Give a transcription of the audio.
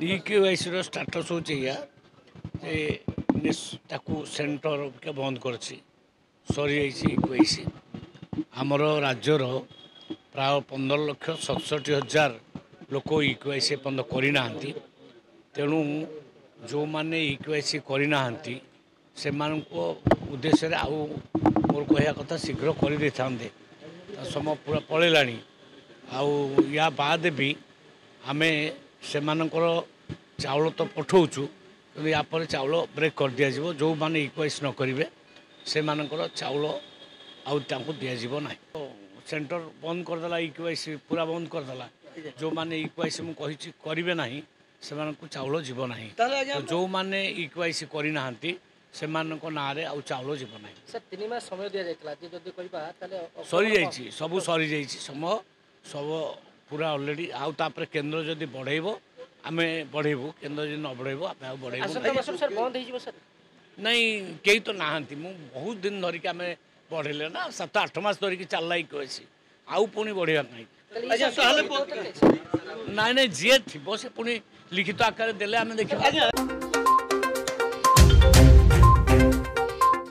DQIC रो status हो centre के बंद कर सरी आमर राज्यर प्राय 15,67,000 लोक इक्यूआईसी बंद करना तेणु जो मैंने इक्यूआईसी करना से उद्देश्य आउ मोर कह कथा शीघ्र कर समय पूरा पलैला या बाद भी आमे से चाउल तो पठाऊचु कि यापर चाउल ब्रेक कर दि जाव जो मैंने इक्यूआईसी न करेंगे से चाउल आउ दिज्व ना सेंटर बंद करदेला इक्यूआईसी पूरा बंद करदेला जो मैंने इक्यूआईसी मुझे करेंगे ना से चाउल जीव ना तो जो मैंने इक्यूआईसी करना से ना चाउल जीव ना सरी जा सब सरी जा समय सब पूरा अलरेडी आउे केन्द्र जदि बढ़ेब आम बढ़ेबू केन्द्र जब न बढ़ेबू आम बढ़ेबू नहीं कई तो नहांती मु बहुत दिन धरिक आम बढ़ेले ना 7-8 मास धरिक चलला इक्यूआईसी आउ पुणी बढ़िया ना जी थी से पुणी लिखित आकार देले आम देखा।